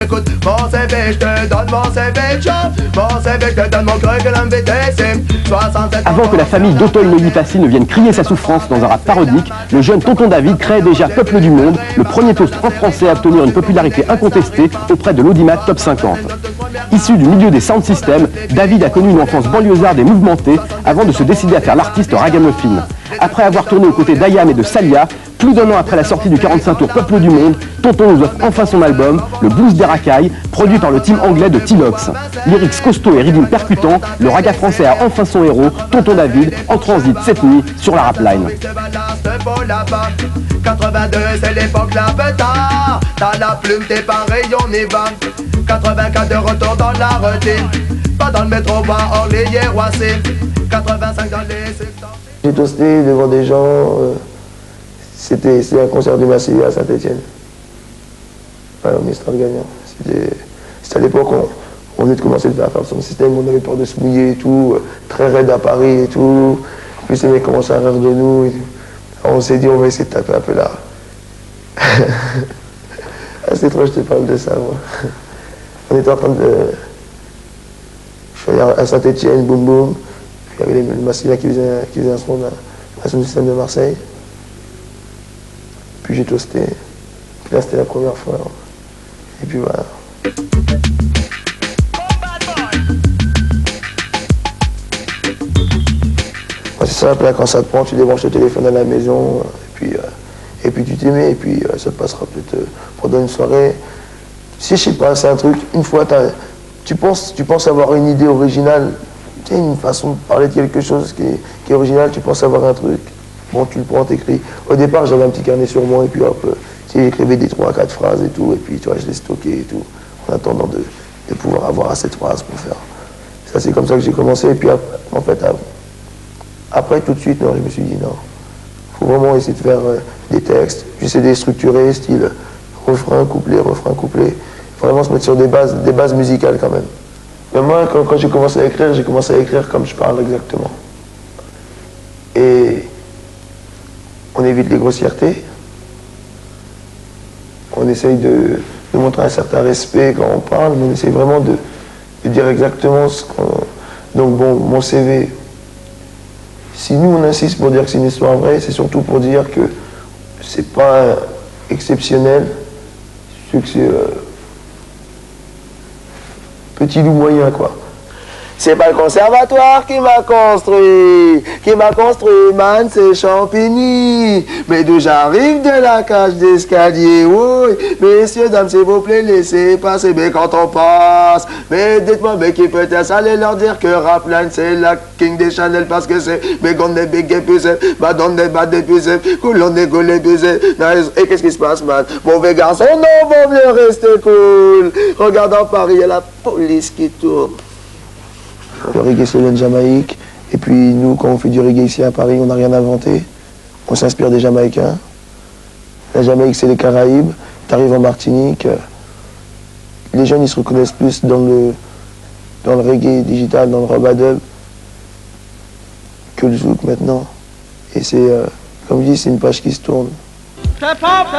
Écoute, mon CV, je te donne mon CV de chant. Mon CV, je te donne mon curriculum VTC. 67 Avant que la famille d'Auteuil-Neuilly-Passy ne vienne crier sa souffrance dans un rap parodique, le jeune Tonton David crée déjà Peuple du Monde, le premier toast en français à obtenir une popularité incontestée auprès de l'audimat Top 50. Issu du milieu des sound systems, David a connu une enfance banlieusarde et mouvementée avant de se décider à faire l'artiste ragamuffin. Après avoir tourné aux côtés d'Ayam et de Salia, plus d'un an après la sortie du 45 tours Peuple du Monde, Tonton nous offre enfin son album, le Blues des Racailles, produit par le team anglais de T-Lox. Lyrics costauds et rythmes percutants, le raga français a enfin son héros, Tonton David, en transit cette nuit sur la Rapline. 82, c'est l'époque la pétard. T'as la plume, t'es pareil, on y va. 84 de retour dans la routine. Pas dans le métro, pas Orly, Roissy. 85 dans les secteurs. J'ai toasté devant des gens. C'était un concert du Marseillaise à Saint-Etienne. Voilà, au Mistral gagnant. C'était à l'époque, on venait de commencer à faire son système, on avait peur de se mouiller et tout, très raide à Paris et tout. En plus, les mecs commençaient à rire de nous. Et alors, on s'est dit, on va essayer de taper un peu là. Ah, c'est trop, je te parle de ça, moi. On était en train de. Je suis allé à Saint-Etienne, boum boum. Puis il y avait le Marseillaise qui faisait un son à son système de Marseille. Puis j'ai toasté. Puis là, c'était la première fois. Et puis voilà. C'est simple, là, quand ça te prend, tu débranches le téléphone à la maison, et puis tu t'y mets, et puis ça te passera peut-être pendant une soirée. Si je sais pas, c'est un truc, une fois, tu penses avoir une idée originale, tu sais, une façon de parler de quelque chose qui est original, tu penses avoir un truc, bon, tu le prends, t'écris. Au départ, j'avais un petit carnet sur moi, et puis hop, tu sais, j'écrivais des 3 à 4 phrases et tout, et puis tu vois, je les stockais et tout, en attendant de pouvoir avoir assez de phrases pour faire. Ça, c'est comme ça que j'ai commencé, et puis en fait, après, tout de suite, non, je me suis dit non. Il faut vraiment essayer de faire des textes. J'essaie de les structurer, style refrain, couplet. Vraiment se mettre sur des bases musicales quand même. Mais moi, quand j'ai commencé à écrire comme je parle exactement. Et on évite les grossièretés. On essaye de montrer un certain respect quand on parle, mais on essaye vraiment de dire exactement ce qu'on... Donc bon, mon CV... Si nous on insiste pour dire que c'est une histoire vraie, c'est surtout pour dire que c'est pas exceptionnel, c'est que c'est petit loup moyen quoi. C'est pas le conservatoire qui m'a construit, man, c'est Champigny. Mais d'où j'arrive de la cage d'escalier, oui. Messieurs, dames, s'il vous plaît, laissez passer, mais quand on passe. Mais dites-moi, mais qui peut-être aller leur dire que Rapline, c'est la king des Chanel parce que c'est Bégon des big épusés, Badon des bad épusés, Coulon des goules épusés. Et qu'est-ce qui se passe, man? Mauvais garçon, non, vaut mieux rester cool. Regarde en Paris, il y a la police qui tourne. Le reggae, c'est vient de Jamaïque. Et puis nous, quand on fait du reggae ici à Paris, on n'a rien inventé. On s'inspire des Jamaïcains. La Jamaïque, c'est les Caraïbes. Tu arrives en Martinique. Les jeunes, ils se reconnaissent plus dans le reggae digital, dans le robadub, que le zouk maintenant. Et c'est, comme je dis, c'est une page qui se tourne. Papa,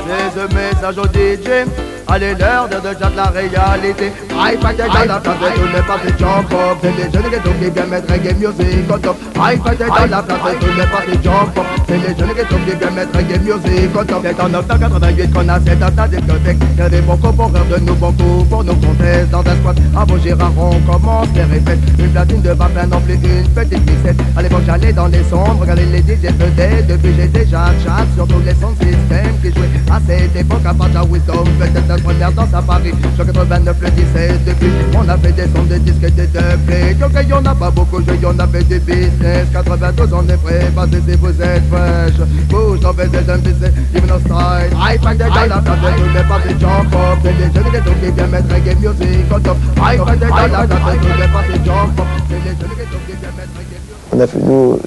c'est ce message au DJ. Allez, l'heure de déjà de la réalité. I fight dans la place de tous les parties jump up. C'est les jeunes qui viennent mettre reggae music au top. I fight dans la place de tous les parties jump up. C'est les jeunes qui viennent mettre reggae music au top. C'est en 1988 qu'on a cette à discothèque. Y'a des bons coups pour rire de nous, beaucoup pour nous contester dans un squat. À vos Girard, on commence les répètes. Une platine de vin plein d'ampli, une petite mixette. À l'époque, j'allais dans les sombres, regarder les DJ faisaient. Depuis, j'ai déjà chat sur tous les sons système qui jouaient à cette époque. À part la Wisdom, peut-être la première danse à Paris. Sur 89, le 17 depuis. On a fait des sons de disques et des dubplates. Ok, y'en a pas beaucoup, y'en a fait du business. 92, on est prêt, passez si vous êtes fresh. Bouge, on fait des business, even no style. I find it dans la place de tous les parties jump up. C'est les jeunes qui viennent mettre reggae music au top. I find it dans la place de tous les parties jump up. C'est les jeunes qui viennent mettre reggae music. On a fait, nous,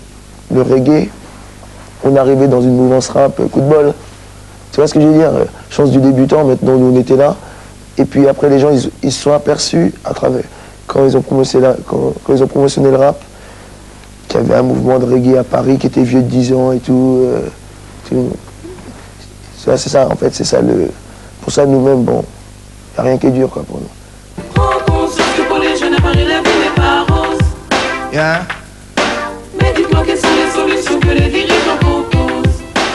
le reggae. On est arrivé dans une mouvance rap, coup de bol. Tu vois ce que je veux dire? Chance du débutant, maintenant nous on était là. Et puis après les gens, ils se sont aperçus à travers, quand ils ont promotionné le rap, qu'il y avait un mouvement de reggae à Paris qui était vieux de 10 ans et tout. C'est ça en fait, c'est ça le... Pour ça nous-mêmes, bon, n'y a rien qui est dur quoi, pour nous. Prends conscience que pour les jeunes à Paris, la vie n'est pas rose. Yeah. Mais dites-moi quelles sont les solutions que les dirigeants proposent.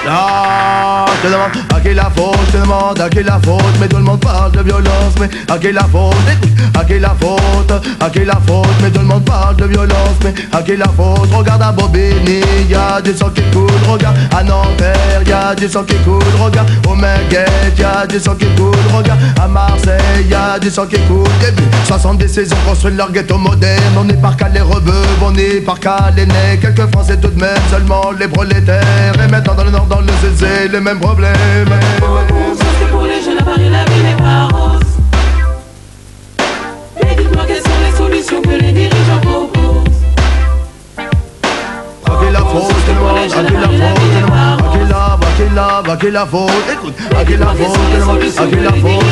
Ah, je te demande à qui la faute, je te demande à qui la faute. Mais tout le monde parle de violence, mais à qui la faute? Écoute, à qui la faute, à qui la faute? Mais tout le monde parle de violence, mais à qui la faute? Regarde à Bobigny, y'a du sang qui coule. Regarde à Nanterre, y'a du sang qui coule. Regarde au Minguette, y'a du sang qui coule. Regarde à Marseille, y'a du sang qui coule. Début 70, ils ont construit leur ghetto moderne. On n'est pas qu'à les rebeux, on n'est pas qu'à les nez. Quelques Français tout de même, seulement les prolétaires. Et maintenant dans le nord, dans le sud, c'est les mêmes problèmes. Prends conscience que pour les jeunes à Paris, la vie n'est pas rose. Mais dites-moi quelles sont les solutions que les dirigeants proposent. À qui la faute, je te demande, à qui la faute, je te demande, à qui la faute, écoute, à qui la faute, je te demande, à qui la faute,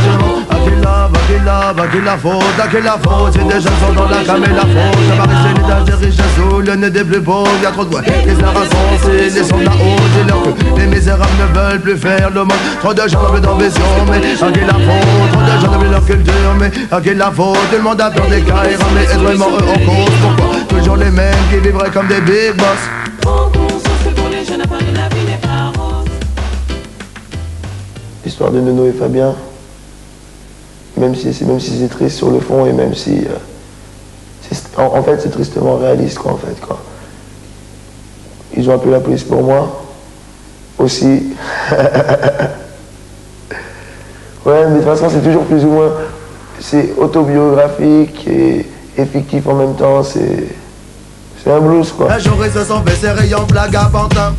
je te demande, à qui la faute, c'est des jeunes sont dans la cam et la faute, ça va rester l'étage des riches sous le nez des plus pauvres, y'a trop de voix, les narrations, c'est les sons de la haute, et leur que les misérables ne veulent plus faire le monde, trop de gens n'ont d'ambition, mais à qui la faute, trop de gens n'ont leur culture, mais à qui la faute, tout le monde a peur des caïras, mais est vraiment eux en cause, pourquoi, toujours les mêmes qui vivraient comme des big boss. Prends conscience que pour les jeunes à Paris, la vie n'est pas rose. L'histoire de Nono et Fabien, même si c'est triste sur le fond et même si en fait c'est tristement réaliste quoi en fait quoi. Ils ont appelé la police pour moi aussi. Ouais, mais de toute façon c'est toujours plus ou moins, c'est autobiographique et fictif en même temps, c'est un blues quoi. Un jour ils se sont baissés rayons blague à Pantin.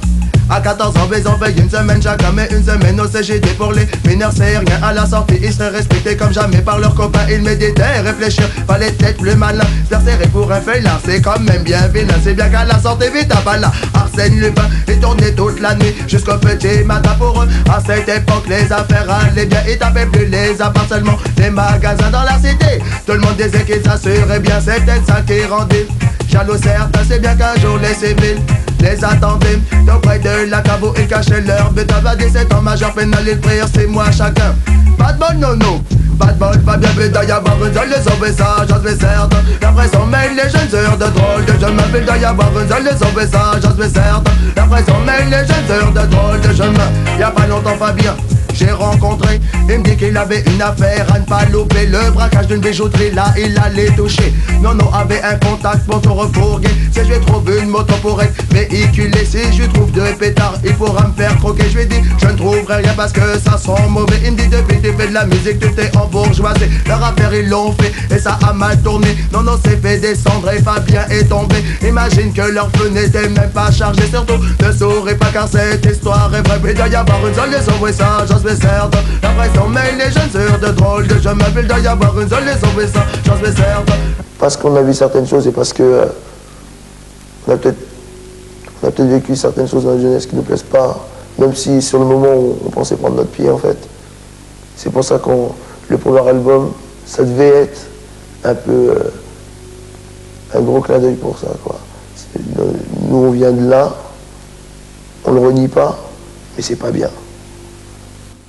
À 14 ans, ils ont payé une semaine chacun, mais une semaine au CGD pour les mineurs, c'est rien. À la sortie, ils seraient respectés comme jamais par leurs copains. Ils méditaient, réfléchir, fallait être plus malin. Se faire serrer pour un félard, c'est quand même bien vilain. C'est bien qu'à la sortie, vite à Bala, Arsène Lupin est tourné toute la nuit jusqu'au petit matin pour eux. À cette époque, les affaires allaient bien. Ils tapaient plus les apparts, seulement les magasins dans la cité. Tout le monde disait qu'ils assuraient bien, c'était ça qui rendait jaloux certains. C'est bien qu'un jour les civils les attendaient auprès de la cabo, ils cachaient leur but. À 17 ans majeur pénal, ils prirent 6 mois chacun. Pas de bol, non, non, pas de bol, pas bien, mais doit y avoir une seule leçon, mais ça, j'en suis certain. La pression mêle les jeunes heures de drôle de jeunes, mais doit y avoir une seule leçon, mais ça, j'en suis certain. La pression mêle les jeunes heures de drôle de jeunes. Y'a pas longtemps, Fabien, j'ai rencontré, il me dit qu'il avait une affaire à ne pas louper. Le braquage d'une bijouterie, là il allait toucher. Nono avait un contact pour se refourguer. Si je lui trouve une moto pour être véhiculé, si je lui trouve 2 pétards, il pourra me faire croquer. Je lui dis, je ne trouverai rien parce que ça sent mauvais. Il me dit, depuis tu fais de la musique, tu t'es embourgeoisé. Leur affaire ils l'ont fait et ça a mal tourné. Nono s'est fait descendre et Fabien est tombé. Imagine que leur feu n'était même pas chargé. Surtout ne souris pas car cette histoire est vraie. Mais il doit y avoir une seule leçon, oui ça j'en suis certain. La pression mêle les jeunes sœurs de drôles de jeunes. Il doit y avoir une seule leçon, oui ça j'en suis certain. Parce qu'on a vu certaines choses et parce que on a peut-être vécu certaines choses dans la jeunesse qui ne nous plaisent pas, même si sur le moment on pensait prendre notre pied en fait. C'est pour ça le premier album, ça devait être un peu un gros clin d'œil pour ça quoi. Nous on vient de là, on le renie pas, mais c'est pas bien.